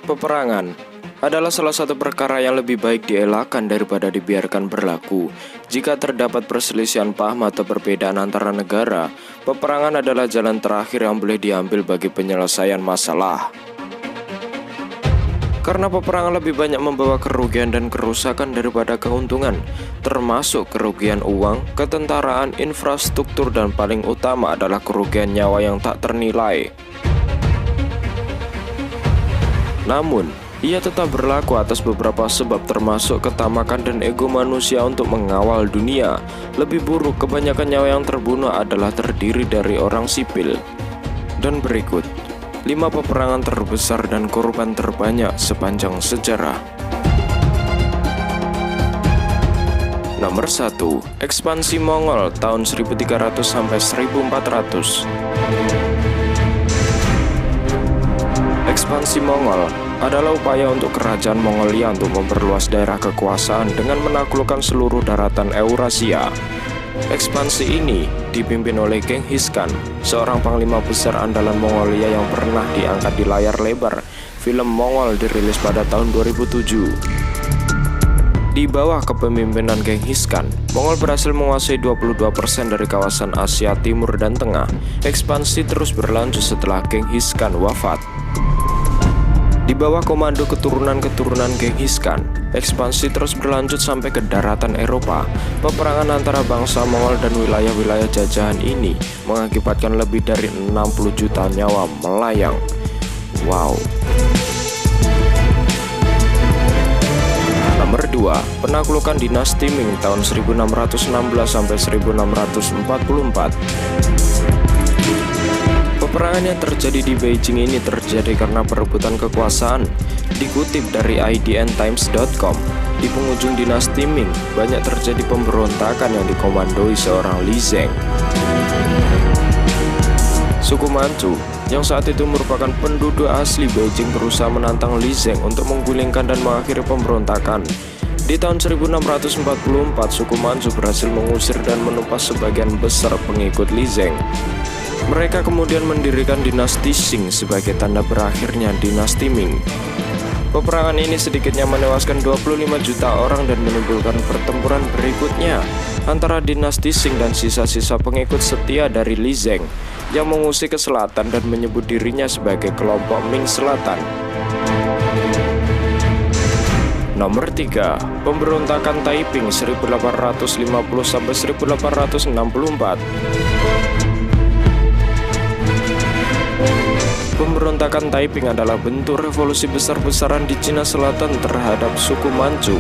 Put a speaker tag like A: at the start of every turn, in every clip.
A: Peperangan adalah salah satu perkara yang lebih baik dielakkan daripada dibiarkan berlaku. Jika terdapat perselisihan paham atau perbedaan antara negara, peperangan adalah jalan terakhir yang boleh diambil bagi penyelesaian masalah. Karena peperangan lebih banyak membawa kerugian dan kerusakan daripada keuntungan, termasuk kerugian uang, ketentaraan, infrastruktur, dan paling utama adalah kerugian nyawa yang tak ternilai. Namun, ia tetap berlaku atas beberapa sebab termasuk ketamakan dan ego manusia untuk mengawal dunia. Lebih buruk, kebanyakan nyawa yang terbunuh adalah terdiri dari orang sipil. Dan berikut 5 peperangan terbesar dan korban terbanyak sepanjang sejarah. Nomor 1. Ekspansi Mongol tahun 1300 sampai 1400. Ekspansi Mongol adalah upaya untuk kerajaan Mongolia untuk memperluas daerah kekuasaan dengan menaklukkan seluruh daratan Eurasia. Ekspansi ini dipimpin oleh Genghis Khan, seorang panglima besar andalan Mongolia yang pernah diangkat di layar lebar. Film Mongol dirilis pada tahun 2007. Di bawah kepemimpinan Genghis Khan, Mongol berhasil menguasai 22% dari kawasan Asia Timur dan Tengah. Ekspansi terus berlanjut setelah Genghis Khan wafat. Di bawah komando keturunan-keturunan Genghis Khan, ekspansi terus berlanjut sampai ke daratan Eropa. Peperangan antara bangsa Mongol dan wilayah-wilayah jajahan ini mengakibatkan lebih dari 60 juta nyawa melayang. Wow. Nomor 2. Penaklukan dinasti Ming tahun 1616 sampai 1644. Peperangan yang terjadi di Beijing ini terjadi karena perebutan kekuasaan. Dikutip dari idntimes.com, di penghujung dinasti Ming banyak terjadi pemberontakan yang dikomandoi seorang Li Zeng. Suku Manchu yang saat itu merupakan penduduk asli Beijing berusaha menantang Li Zeng untuk menggulingkan dan mengakhiri pemberontakan. Di tahun 1644, suku Manchu berhasil mengusir dan menumpas sebagian besar pengikut Li Zeng. Mereka kemudian mendirikan dinasti Qing sebagai tanda berakhirnya dinasti Ming. Peperangan ini sedikitnya menewaskan 25 juta orang dan menimbulkan pertempuran berikutnya antara dinasti Qing dan sisa-sisa pengikut setia dari Li Zeng yang mengungsi ke selatan dan menyebut dirinya sebagai kelompok Ming Selatan. Nomor 3. Pemberontakan Taiping 1850 sampai 1864. Pemberontakan Taiping adalah bentuk revolusi besar-besaran di Cina Selatan terhadap suku Manchu.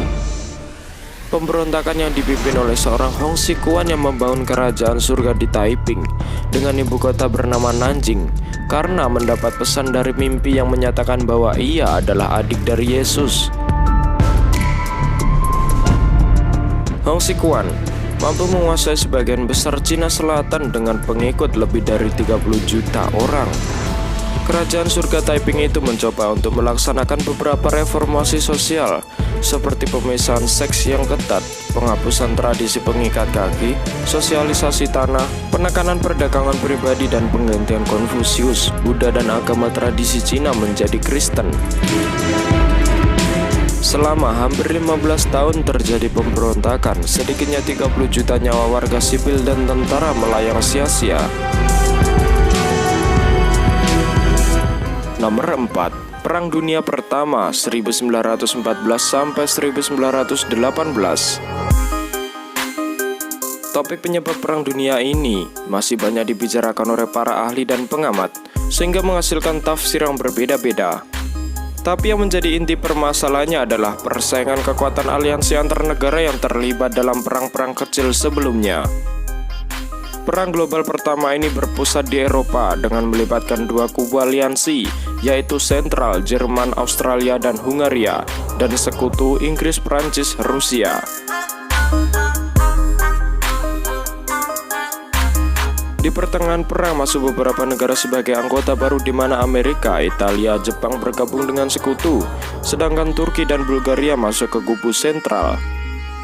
A: Pemberontakan yang dipimpin oleh seorang Hong Xikuan yang membangun kerajaan surga di Taiping dengan ibu kota bernama Nanjing karena mendapat pesan dari mimpi yang menyatakan bahwa ia adalah adik dari Yesus. Hong Xikuan mampu menguasai sebagian besar Cina Selatan dengan pengikut lebih dari 30 juta orang. Kerajaan surga Taiping itu mencoba untuk melaksanakan beberapa reformasi sosial seperti pemisahan seks yang ketat, penghapusan tradisi pengikat kaki, sosialisasi tanah, penekanan perdagangan pribadi, dan penggantian Konfusius, Buddha, dan agama tradisi Cina menjadi Kristen. Selama hampir 15 tahun terjadi pemberontakan, sedikitnya 30 juta nyawa warga sipil dan tentara melayang sia-sia. Nomor 4. Perang Dunia Pertama 1914 sampai 1918. Topik penyebab Perang Dunia ini masih banyak dibicarakan oleh para ahli dan pengamat, sehingga menghasilkan tafsir yang berbeda-beda. Tapi yang menjadi inti permasalahannya adalah persaingan kekuatan aliansi antar negara yang terlibat dalam perang-perang kecil sebelumnya. Perang global pertama ini berpusat di Eropa dengan melibatkan 2 kubu aliansi, yaitu Sentral, Jerman, Australia, dan Hungaria, dan sekutu Inggris, Prancis, Rusia. Di pertengahan perang masuk beberapa negara sebagai anggota baru, di mana Amerika, Italia, Jepang bergabung dengan sekutu, sedangkan Turki dan Bulgaria masuk ke kubu Sentral.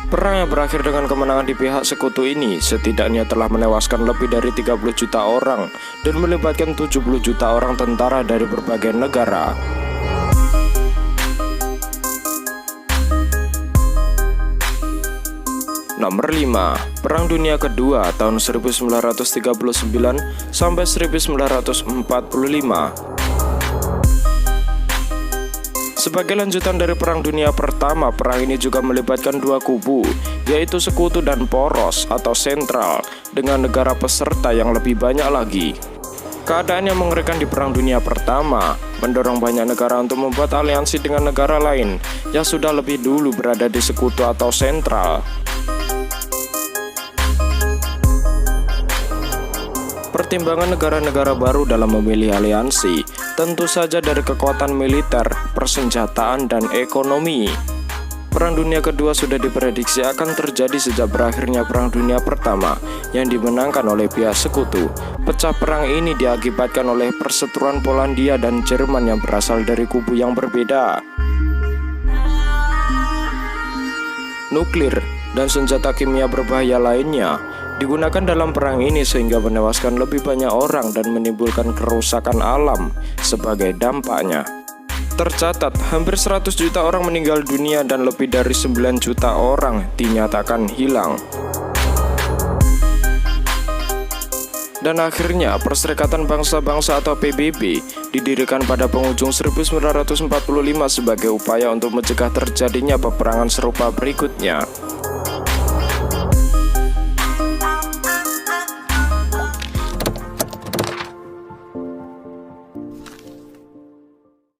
A: Perang yang berakhir dengan kemenangan di pihak sekutu ini setidaknya telah menewaskan lebih dari 30 juta orang dan melibatkan 70 juta orang tentara dari berbagai negara. Nomor 5. Perang Dunia Kedua tahun 1939 sampai 1945. Sebagai lanjutan dari Perang Dunia Pertama, perang ini juga melibatkan dua kubu, yaitu sekutu dan poros atau sentral, dengan negara peserta yang lebih banyak lagi. Keadaan yang mengerikan di Perang Dunia Pertama mendorong banyak negara untuk membuat aliansi dengan negara lain yang sudah lebih dulu berada di sekutu atau sentral. Pertimbangan negara-negara baru dalam memilih aliansi tentu saja dari kekuatan militer, persenjataan, dan ekonomi. Perang Dunia Kedua sudah diprediksi akan terjadi sejak berakhirnya Perang Dunia Pertama yang dimenangkan oleh pihak sekutu. Pecah perang ini diakibatkan oleh perseteruan Polandia dan Jerman yang berasal dari kubu yang berbeda. Nuklir dan senjata kimia berbahaya lainnya digunakan dalam perang ini sehingga menewaskan lebih banyak orang dan menimbulkan kerusakan alam sebagai dampaknya. Tercatat, hampir 100 juta orang meninggal dunia dan lebih dari 9 juta orang dinyatakan hilang. Dan akhirnya, Perserikatan Bangsa-Bangsa atau PBB didirikan pada penghujung 1945 sebagai upaya untuk mencegah terjadinya peperangan serupa berikutnya.